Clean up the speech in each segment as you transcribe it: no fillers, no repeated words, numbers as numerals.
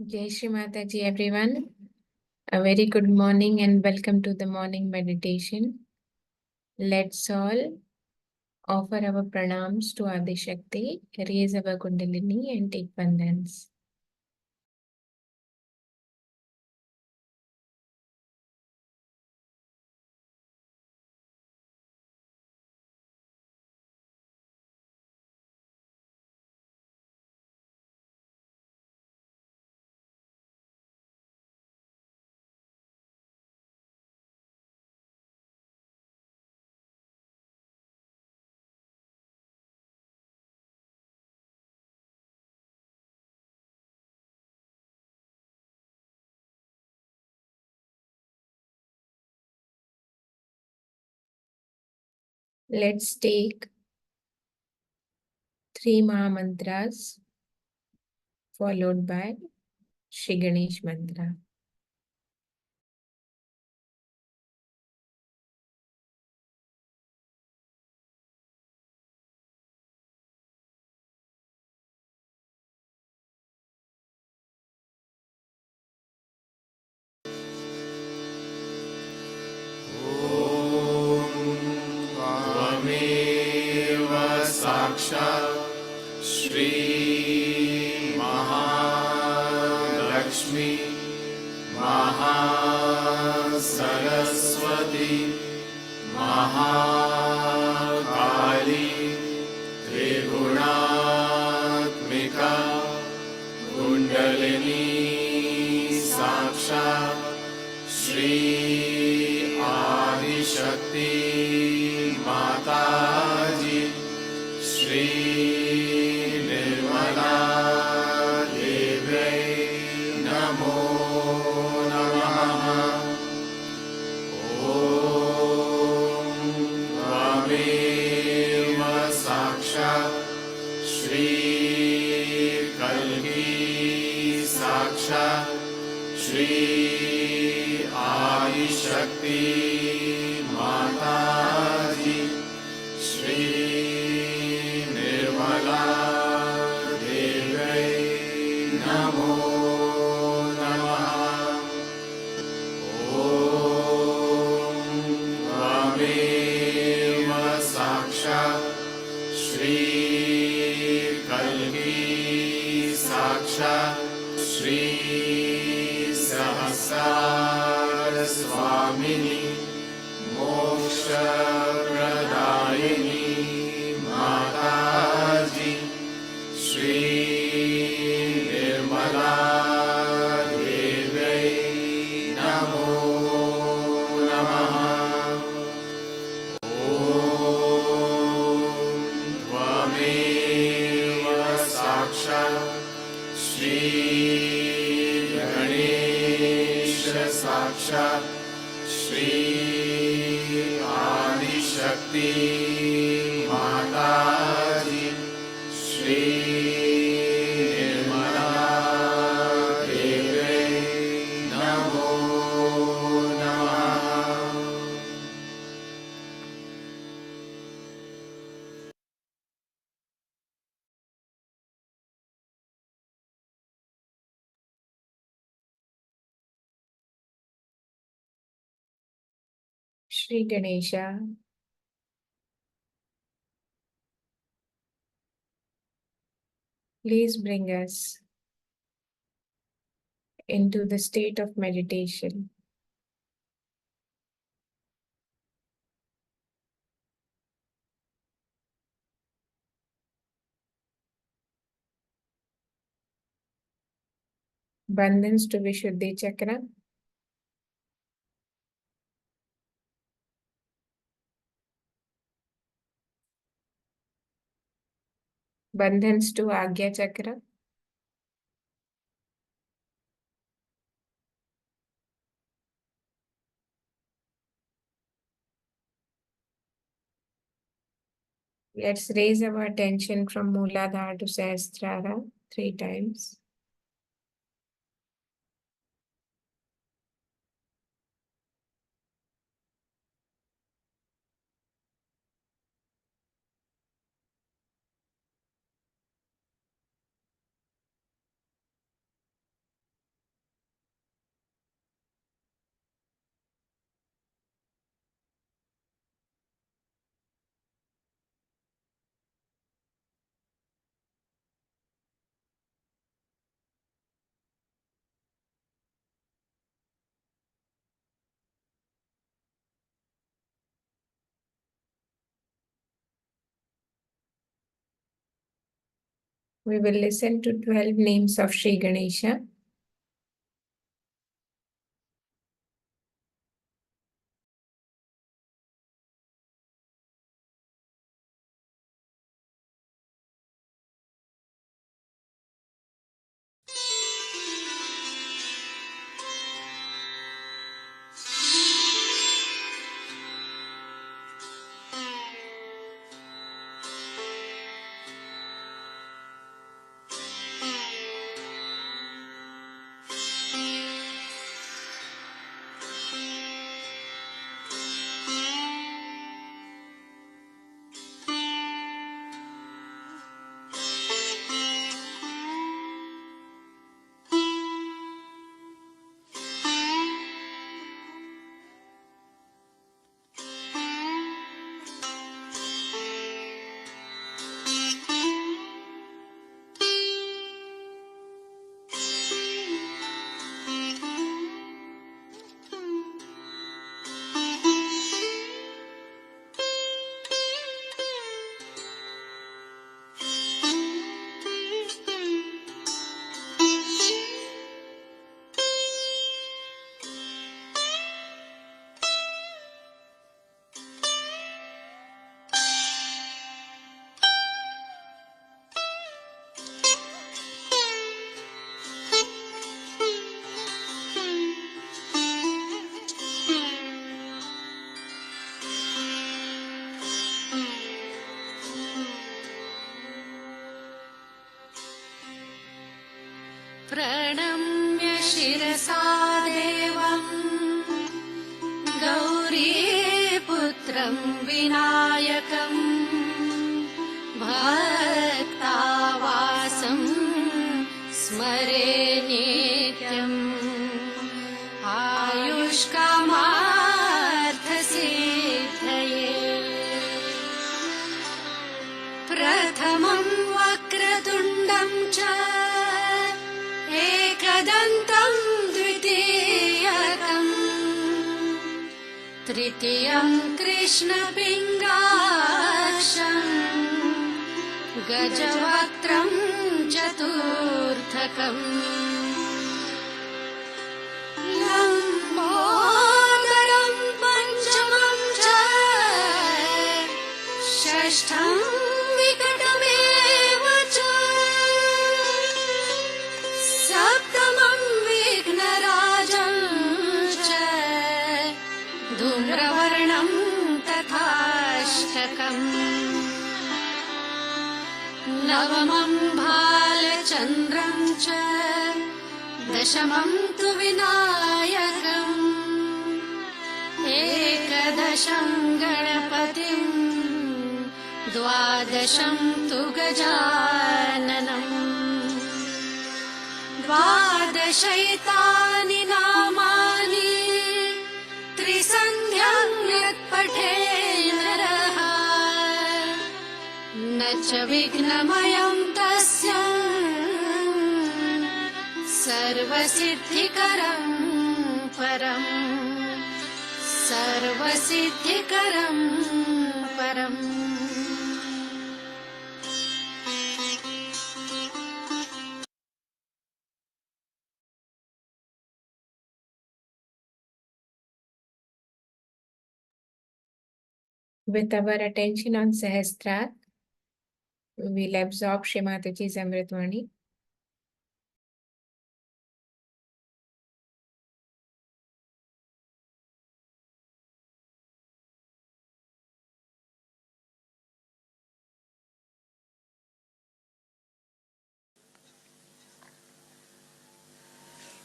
Shri Mataji, everyone. A very good morning and welcome to the morning meditation. Let's all offer our pranams to Adi Shakti, raise our Kundalini and take bandhans. Let's take 3 Maha Mantras followed by Shri Ganesh Mantra. साक्षात् श्री महालक्ष्मी महासरस्वती महाकाली त्रिगुणात्मिका कुंडलिनी साक्षात् श्री आदिशक्ति माताजी श्री निर्मला देव्यै नमो नमः। ॐ त्वमेव साक्षात् श्री कल्की साक्षात् श्री आदिशक्ति माताजी श्री निर्मला देव्यै नमो नमः। ॐ त्वमेव साक्षात् श्री कल्की साक्षात् श्री सहस्रार स्वामिनी मोक्षप्रदायिनी माताजी श्री निर्मला देव्यै नमो नमः। ॐ त्वमेव साक्षात् श्री गणेश साक्षात् श्री आदिशक्ति माताजी श्री निर्मला देव्यै नमो नमः। Shri Ganesha, please bring us into the state of meditation. Bandhans to Vishuddhi Chakra. Bandhans to Agya Chakra. Let's raise our attention from Mooladhara to Sahasrara 3 times. We will listen to 12 names of Shri Ganesha. प्रणम्य शिरसा देवम् गौरीपुत्रं विनायकम् भक्तावासं स्मरे नित्यम् आयुष्कामार्थसिद्धये प्रथमं वक्रतुण्डं च एकदन्तं द्वितीयकम् तृतीयं कृष्णपिङ्गाक्षम् गजवक्त्रं चतुर्थकम् लम्बोदरं पञ्चमं च षष्ठं विकटमेव च सप्तमं विघ्नराजं च धूम्रवर्णं तथाष्टकम् नवमं भालचन्द्रं च दशमं तु विनायकम् एकदशं गणपतिं द्वादशं तु गजाननम् द्वादशैतानि नामानि त्रिसन्ध्यं यत्पठे नरः न च विघ्नमयं तस्य सर्वसिद्धिकरं परम् सर्वसिद्धिकरं परम् With our attention on Sahasrara, we will absorb Shri Mataji's Amritwani.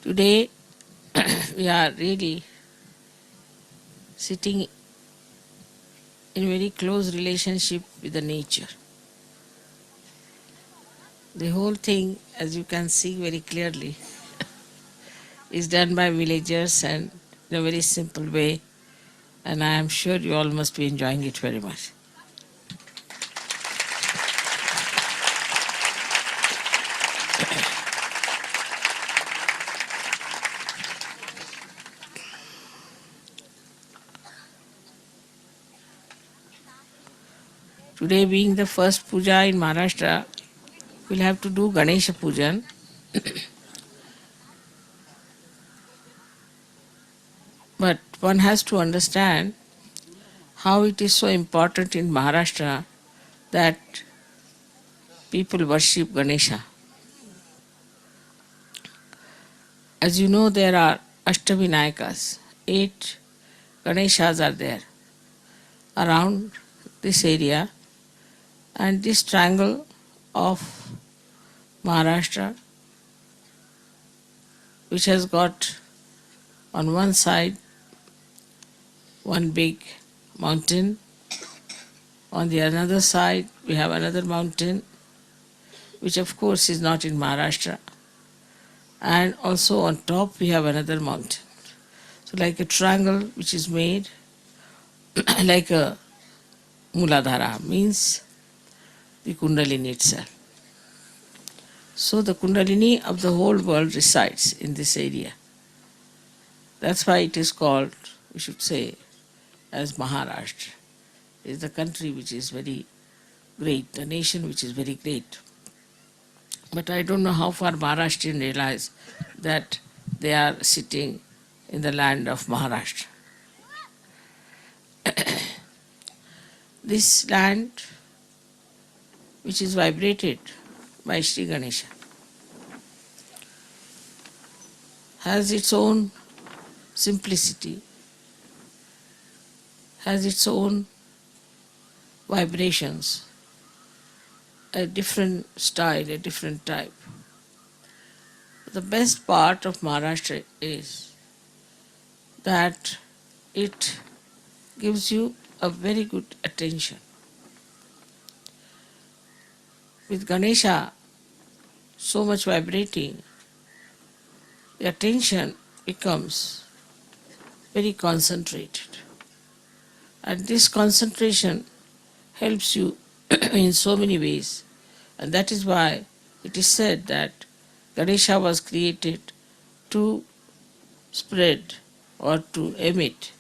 Today we are really sitting in very close relationship with the nature. The whole thing, as you can see very clearly, is done by villagers and in a very simple way, and I am sure you all must be enjoying it very much. Today being the first puja in Maharashtra, we'll have to do Ganesha Pujan. But one has to understand how it is so important in Maharashtra that people worship Ganesha. As you know, there are Ashtavinayakas, 8 Ganeshas are there around this area, and this triangle of Maharashtra, which has got on one side one big mountain, on the another side we have another mountain, which of course is not in Maharashtra, and also on top we have another mountain. So like a triangle which is made like a Muladhara, means the Kundalini itself. So the Kundalini of the whole world resides in this area. That's why it is called, we should say, as Maharashtra. It is the country which is very great, the nation which is very great. But I don't know how far Maharashtrians realize that they are sitting in the land of Maharashtra. This land, which is vibrated by Sri Ganesha, has its own simplicity, has its own vibrations, a different style, a different type. the best part of Maharashtra is that it gives you a very good attention. With Ganesha so much vibrating, the attention becomes very concentrated. And this concentration helps you in so many ways. And that is why it is said that Ganesha was created to spread or to emit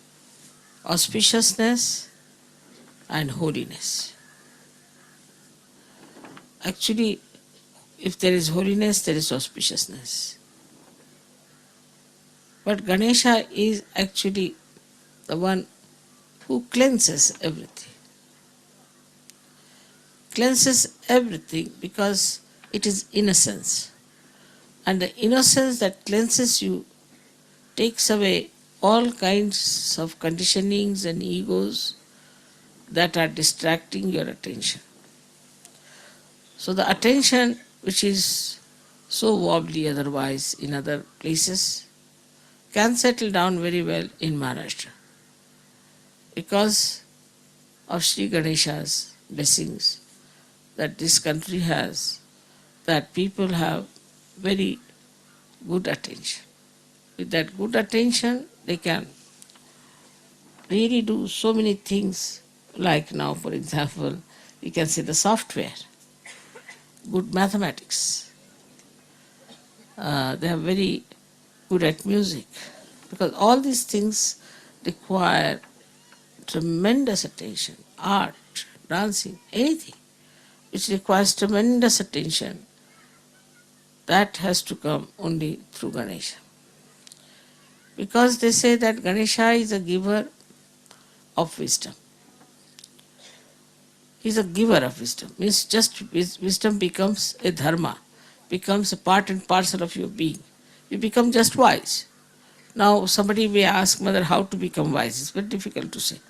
auspiciousness and holiness. Actually, if there is holiness, there is auspiciousness. But Ganesha is actually the one who cleanses everything. Cleanses everything because it is innocence. And the innocence that cleanses you takes away all kinds of conditionings and egos that are distracting your attention. So the attention which is so wobbly otherwise in other places can settle down very well in Maharashtra because of Sri Ganesha's blessings that this country has, that people have very good attention. With that good attention, they can really do so many things, like now, for example, we can say the software, good mathematics. They are very good at music, because all these things require tremendous attention. Art, dancing, anything which requires tremendous attention, that has to come only through Ganesha. Because they say that Ganesha is a giver of wisdom. He is a giver of wisdom. Means just wisdom becomes a dharma, becomes a part and parcel of your being. You become just wise. Now somebody may ask, Mother, how to become wise? It's very difficult to say.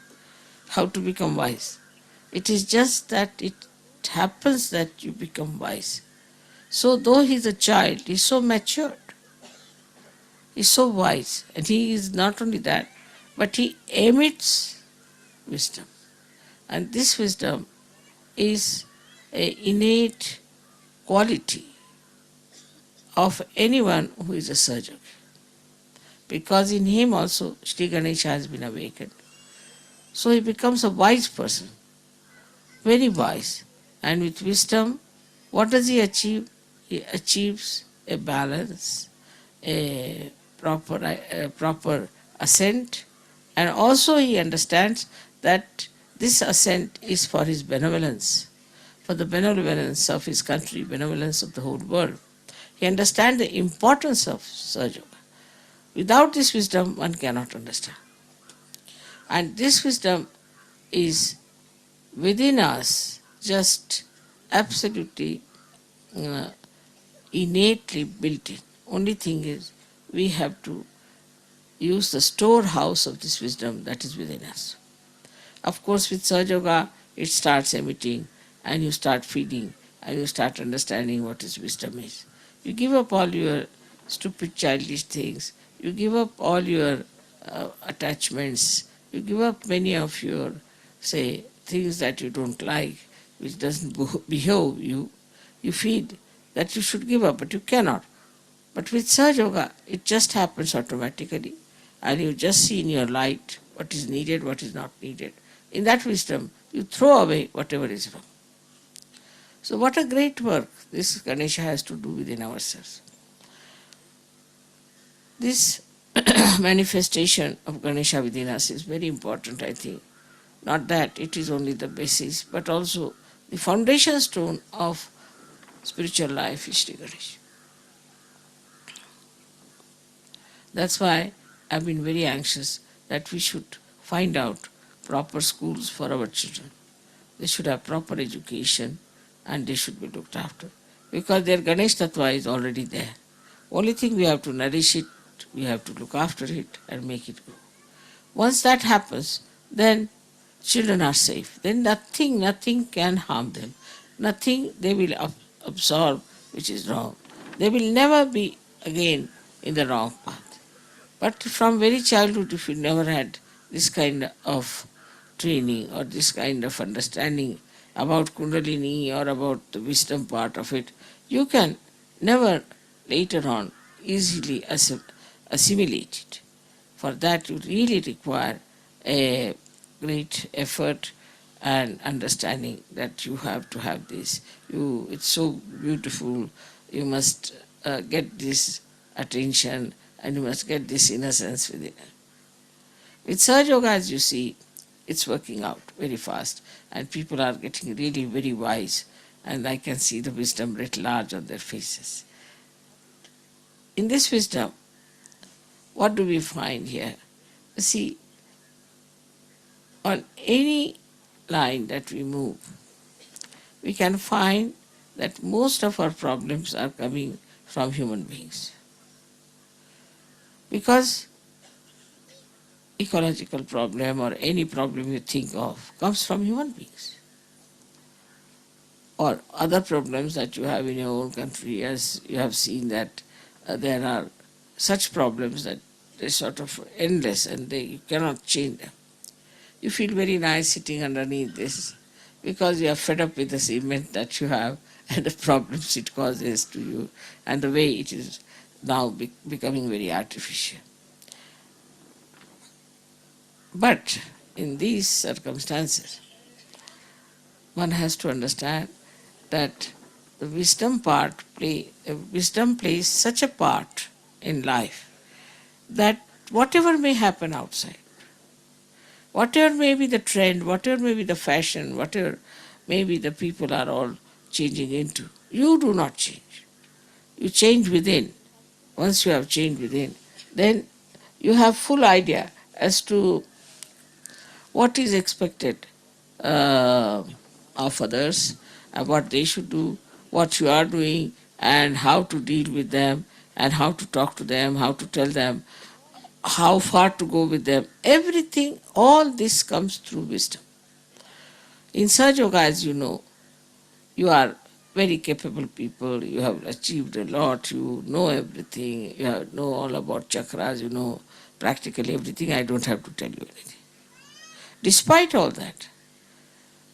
How to become wise? It is just that it happens that you become wise. So though he is a child, he is so matured. He is so wise. And he is not only that, but he emits wisdom. And this wisdom is an innate quality of anyone who is a Sahaja Yogi. Because in him also Sri Ganesha has been awakened. So he becomes a wise person, very wise. And with wisdom, what does he achieve? He achieves a balance, a proper ascent, and also he understands that this ascent is for his benevolence, for the benevolence of his country, benevolence of the whole world. He understands the importance of Sahaja Yoga. Without this wisdom, one cannot understand. And this wisdom is within us, just absolutely innately built in. Only thing is, we have to use the storehouse of this wisdom that is within us. Of course, with Sahaja Yoga, it starts emitting, and you start feeling, and you start understanding what is wisdom is. You give up all your stupid childish things. You give up all your attachments. You give up many of your, say, things that you don't like, which doesn't behove you. You feel that you should give up, but you cannot. But with Sahaja Yoga, it just happens automatically, and you just see in your light what is needed, what is not needed. In that wisdom, you throw away whatever is wrong. So what a great work this Ganesha has to do within ourselves. This manifestation of Ganesha within us is very important, I think. Not that it is only the basis, but also the foundation stone of spiritual life is Sri Ganesha. That's why I've been very anxious that we should find out proper schools for our children. They should have proper education and they should be looked after. Because their Ganesh Tattva is already there. Only thing we have to nourish it, we have to look after it and make it grow. Once that happens, then children are safe. Then nothing can harm them. Nothing they will absorb which is wrong. They will never be again in the wrong path. But from very childhood, if you never had this kind of training or this kind of understanding about Kundalini or about the wisdom part of it, you can never later on easily assimilate it. For that, you really require a great effort and understanding that you have to have this. It's so beautiful. You must get this attention and you must get this innocence within it. With Sahaja Yoga, as you see, it's working out very fast and people are getting really very wise, and I can see the wisdom writ large on their faces. In this wisdom, what do we find here? See, on any line that we move, we can find that most of our problems are coming from human beings. Because ecological problem or any problem you think of comes from human beings. Or other problems that you have in your own country, as you have seen that there are such problems that they're sort of endless and you cannot change them. You feel very nice sitting underneath this because you are fed up with the cement that you have and the problems it causes to you and the way it is now becoming very artificial. But in these circumstances, one has to understand that the wisdom plays such a part in life that whatever may happen outside, whatever may be the trend, whatever may be the fashion, whatever may be the people are all changing into, you do not change. You change within. Once you have changed within, then you have full idea as to what is expected of others, and what they should do, what you are doing, and how to deal with them, and how to talk to them, how to tell them, how far to go with them. Everything, all this comes through wisdom. In Sahaja Yoga, as you know, you are very capable people, you have achieved a lot, you know everything, you know all about chakras, you know practically everything. I don't have to tell you anything. Despite all that,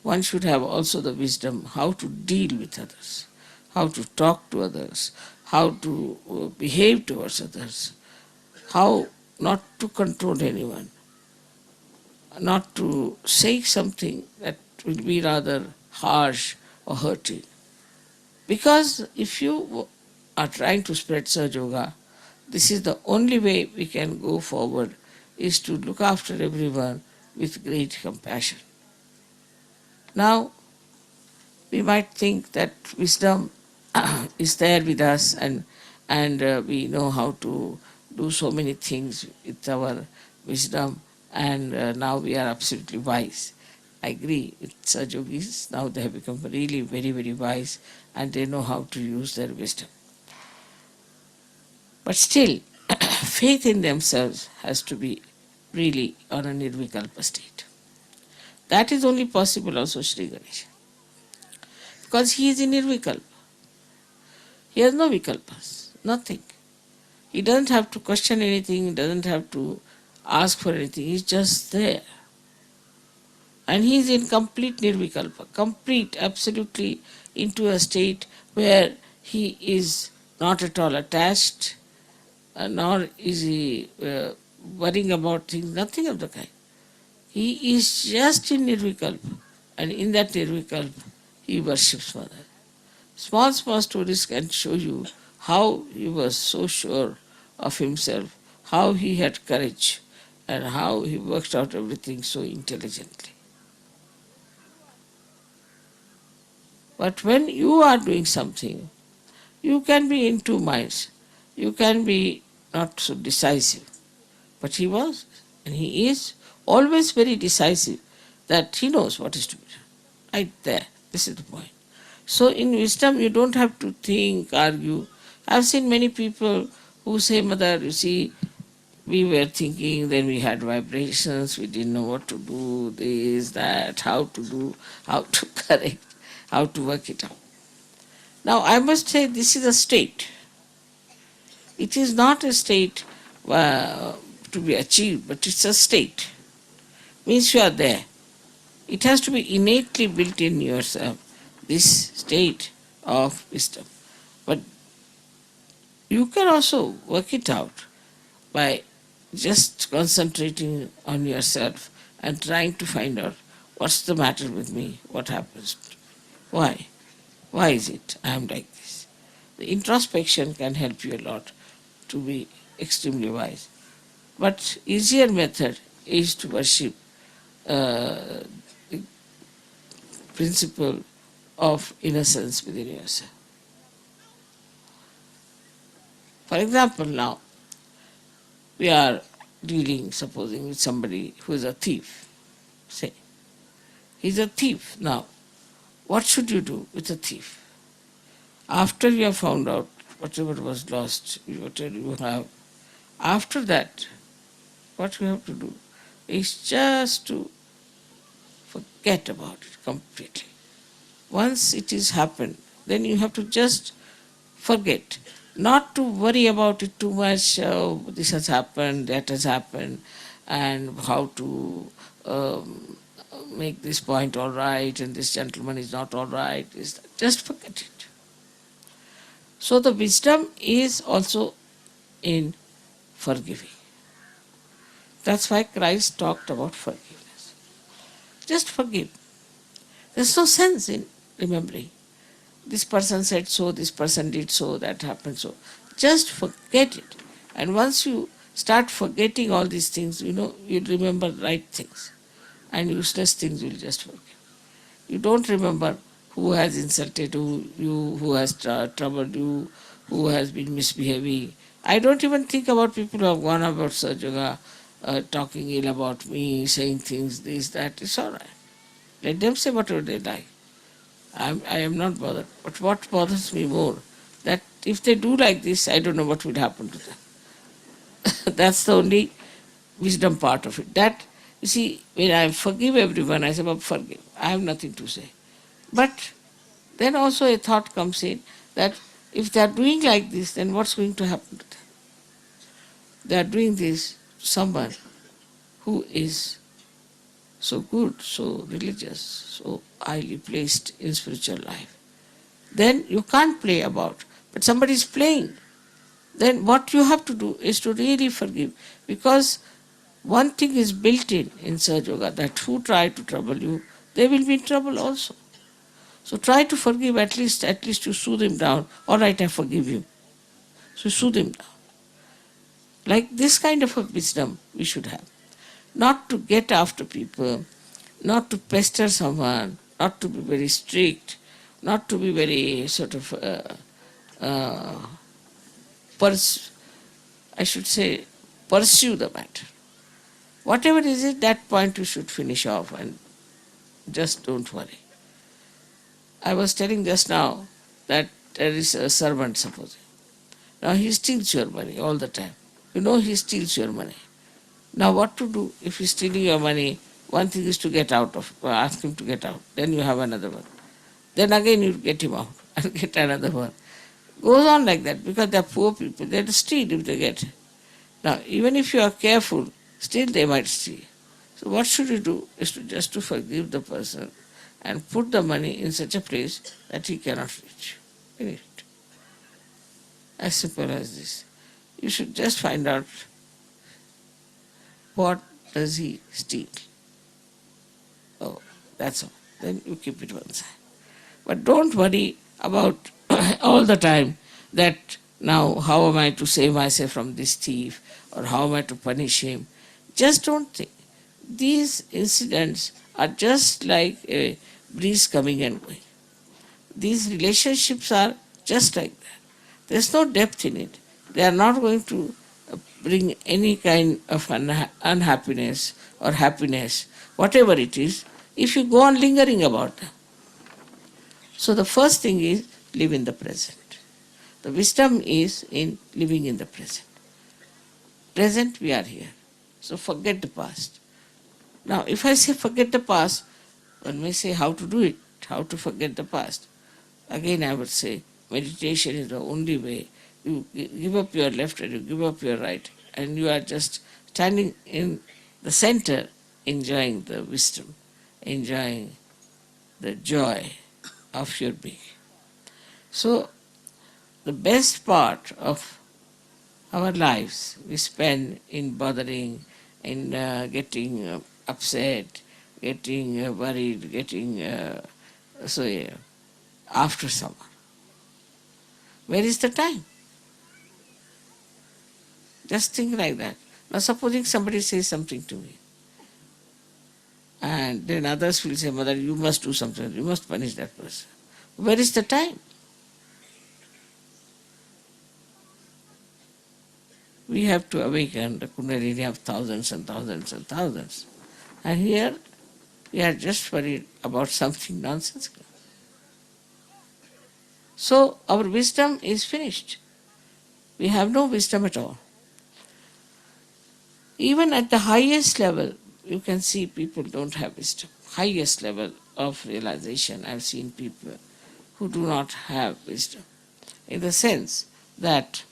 one should have also the wisdom how to deal with others, how to talk to others, how to behave towards others, how not to control anyone, not to say something that will be rather harsh or hurting. Because if you are trying to spread Sahaja Yoga, this is the only way we can go forward, is to look after everyone with great compassion. Now, we might think that wisdom is there with us and we know how to do so many things with our wisdom, and now we are absolutely wise. I agree with Sahaja Yogis. Now they have become really very, very wise and they know how to use their wisdom. But still, faith in themselves has to be really on a nirvikalpa state. That is only possible also Shri Ganesha. Because he is in nirvikalpa. He has no vikalpas, nothing. He doesn't have to question anything, he doesn't have to ask for anything, he's just there. And he is in complete nirvikalpa, complete, absolutely into a state where he is not at all attached, nor is he worrying about things, nothing of the kind. He is just in nirvikalpa, and in that nirvikalpa, he worships Mother. Small stories can show you how he was so sure of himself, how he had courage, and how he worked out everything so intelligently. But when you are doing something, you can be in two minds. You can be not so decisive. But he was, and he is, always very decisive, that he knows what is to be done. Right there. This is the point. So in wisdom, you don't have to think, argue. I've seen many people who say, Mother, you see, we were thinking, then we had vibrations, we didn't know what to do, this, that, how to do, how to correct, how to work it out. Now, I must say this is a state. It is not a state to be achieved, but it's a state. Means you are there. It has to be innately built in yourself, this state of wisdom. But you can also work it out by just concentrating on yourself and trying to find out what's the matter with me, what happens, why. Why is it I am like this? The introspection can help you a lot to be extremely wise. But easier method is to worship the principle of innocence within yourself. For example, now we are dealing, supposing, with somebody who is a thief. Say, he's a thief. Now, what should you do with a thief? After you have found out whatever was lost, whatever you have, after that, what you have to do is just to forget about it completely. Once it is happened, then you have to just forget. Not to worry about it too much, this has happened, that has happened, and how to make this point all right, and this gentleman is not all right. Just forget it. So the wisdom is also in forgiving. That's why Christ talked about forgiveness. Just forgive. There's no sense in remembering. This person said so, this person did so, that happened so. Just forget it. And once you start forgetting all these things, you'll remember right things. And useless things you'll just forget. You don't remember who has insulted you, who has troubled you, who has been misbehaving. I don't even think about people who have gone about Sahaja Yoga, talking ill about me, saying things, this, that. It's all right. Let them say whatever they like. I am not bothered. But what bothers me more, that if they do like this, I don't know what will happen to them. That's the only wisdom part of it. That, you see, when I forgive everyone, I say, well, forgive. I have nothing to say. But then also a thought comes in that if they are doing like this, then what's going to happen to them? They are doing this to someone who is so good, so religious, so highly placed in spiritual life. Then you can't play about. But somebody is playing. Then what you have to do is to really forgive. Because one thing is built in Sahaja Yoga, that who try to trouble you, they will be in trouble also. So try to forgive, at least you soothe him down. All right, I forgive you. So soothe him down. Like this kind of a wisdom we should have. Not to get after people, not to pester someone, not to be very strict, not to be very sort of, pursue the matter. Whatever is it, that point you should finish off and just don't worry. I was telling just now that there is a servant, supposing. Now he steals your money all the time. He steals your money. Now what to do if he's stealing your money? One thing is to get out of, ask him to get out. Then you have another one. Then again you get him out and get another one. Goes on like that because they're poor people. They'll steal if they get. Now even if you are careful, still they might steal. So what should you do is to forgive the person and put the money in such a place that he cannot reach. Finish it. As simple as this. You should just find out what does he steal. Oh, that's all. Then you keep it one side. But don't worry about all the time that now how am I to save myself from this thief or how am I to punish him. Just don't think. These incidents are just like a breeze coming and going. These relationships are just like that. There's no depth in it. They are not going to bring any kind of unhappiness or happiness, whatever it is, if you go on lingering about them. So the first thing is live in the present. The wisdom is in living in the present. Present, we are here. So forget the past. Now, if I say forget the past, one may say how to do it, how to forget the past. Again, I would say meditation is the only way you give up your left and you give up your right, and you are just standing in the center, enjoying the wisdom, enjoying the joy of your being. So, the best part of our lives we spend in bothering, in getting upset, getting worried, getting after someone. Where is the time? Just think like that. Now, supposing somebody says something to me, and then others will say, Mother, you must do something, you must punish that person. Where is the time? We have to awaken the Kundalini of thousands and thousands and thousands. And here we are just worried about something nonsensical. So our wisdom is finished. We have no wisdom at all. Even at the highest level, you can see people don't have wisdom. Highest level of realization, I've seen people who do not have wisdom. In the sense that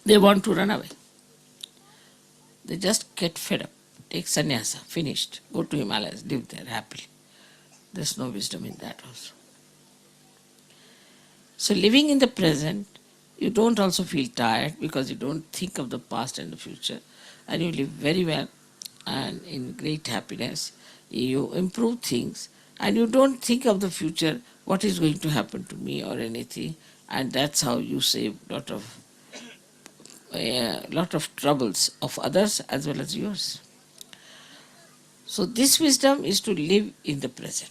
they want to run away. They just get fed up. Take sannyasa, finished. Go to Himalayas, live there happily. There's no wisdom in that also. So living in the present, you don't also feel tired because you don't think of the past and the future, and you live very well and in great happiness. You improve things and you don't think of the future, what is going to happen to me or anything, and that's how you save lot of troubles of others as well as yours. So this wisdom is to live in the present.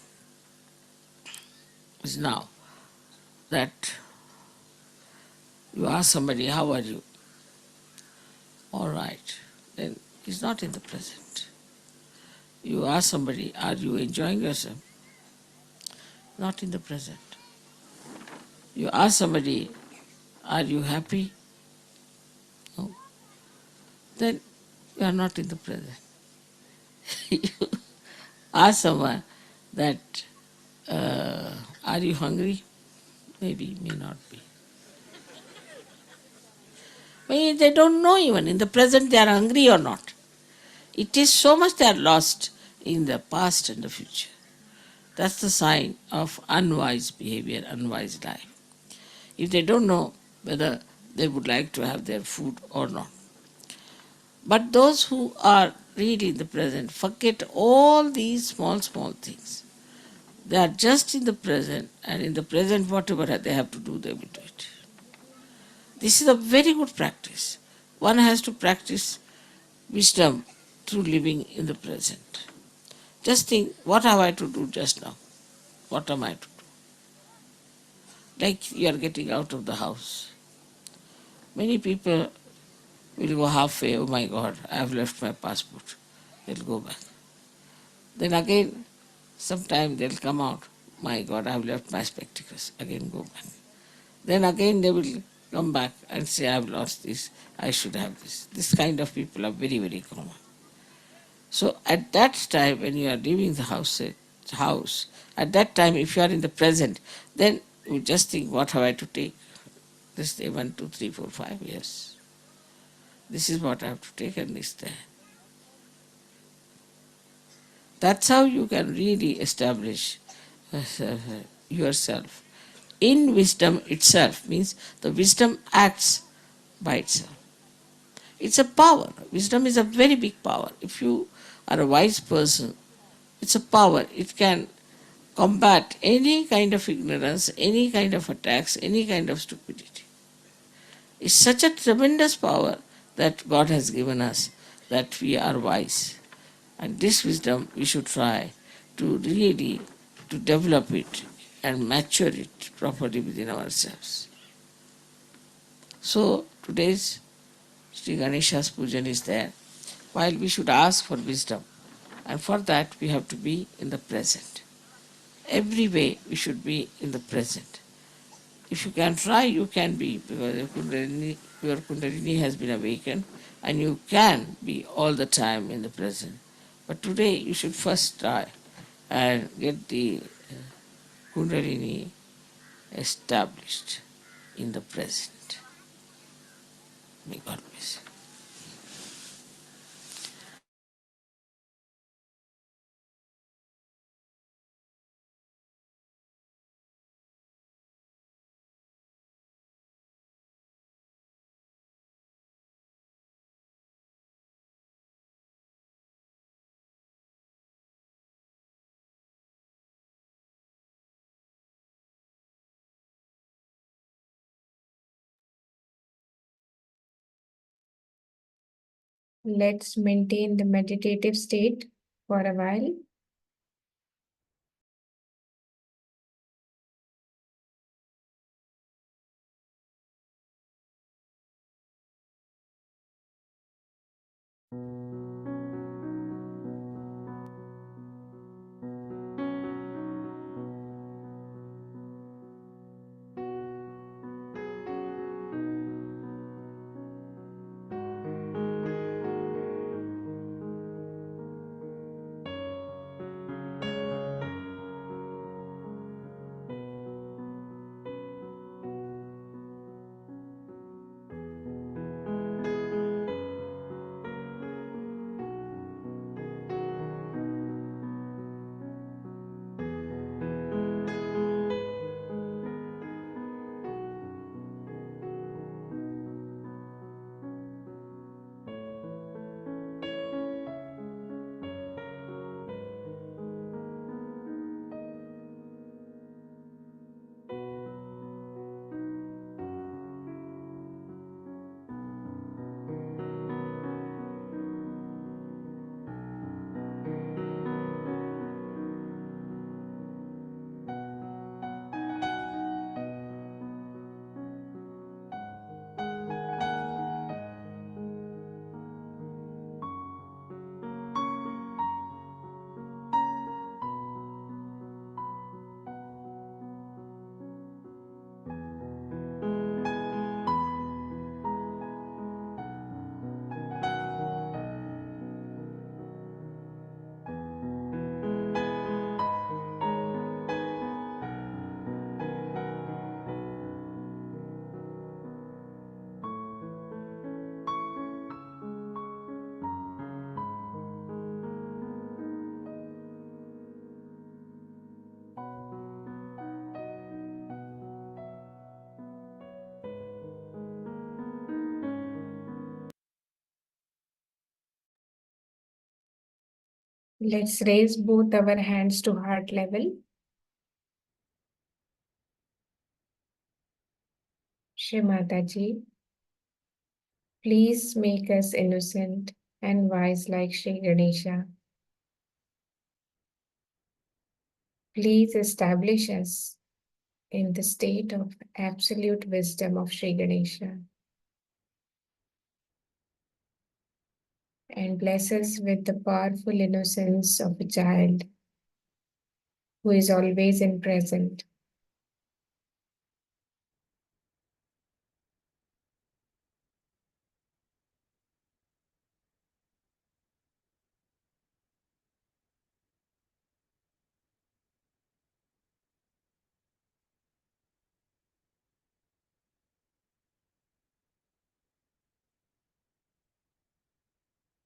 Is now that you ask somebody, how are you? All right. Then he's not in the present. You ask somebody, are you enjoying yourself? Not in the present. You ask somebody, are you happy? No. Then you are not in the present. You ask someone that, are you hungry? Maybe, may not be. Maybe they don't know even in the present they are hungry or not. It is so much they are lost in the past and the future. That's the sign of unwise behavior, unwise life. If they don't know whether they would like to have their food or not. But those who are really in the present forget all these small things. They are just in the present, and in the present whatever they have to do, they will do it. This is a very good practice. One has to practice wisdom through living in the present. Just think, what have I to do just now? What am I to do? Like you are getting out of the house. Many people will go halfway, oh my God, I have left my passport. They'll go back. Then again, sometime they'll come out, my God, I have left my spectacles. Again go back. Then again they will come back and say, I have lost this, I should have this. This kind of people are very, very common. So at that time when you are leaving the house, at that time if you are in the present, then you just think, what have I to take? This day 1, 2, 3, 4, 5 years. This is what I have to take and this there. That's how you can really establish yourself. In wisdom itself means the wisdom acts by itself. It's a power. Wisdom is a very big power. If you are a wise person, it's a power. It can combat any kind of ignorance, any kind of attacks, any kind of stupidity. It's such a tremendous power that God has given us that we are wise. And this wisdom we should try to really to develop it and mature it properly within ourselves. So today's Sri Ganesha's pujan is there. While we should ask for wisdom, and for that we have to be in the present. Every way we should be in the present. If you can try, you can be, because your Kundalini has been awakened and you can be all the time in the present. But today you should first try and get the Kundalini established in the present. May God bless you. Let's maintain the meditative state for a while. Let's raise both our hands to heart level. Shri Mataji, please make us innocent and wise like Shri Ganesha. Please establish us in the state of absolute wisdom of Shri Ganesha and bless us with the powerful innocence of a child who is always in present.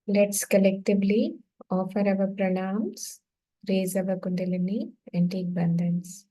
Let's collectively offer our pranams, raise our Kundalini, and take bandhans.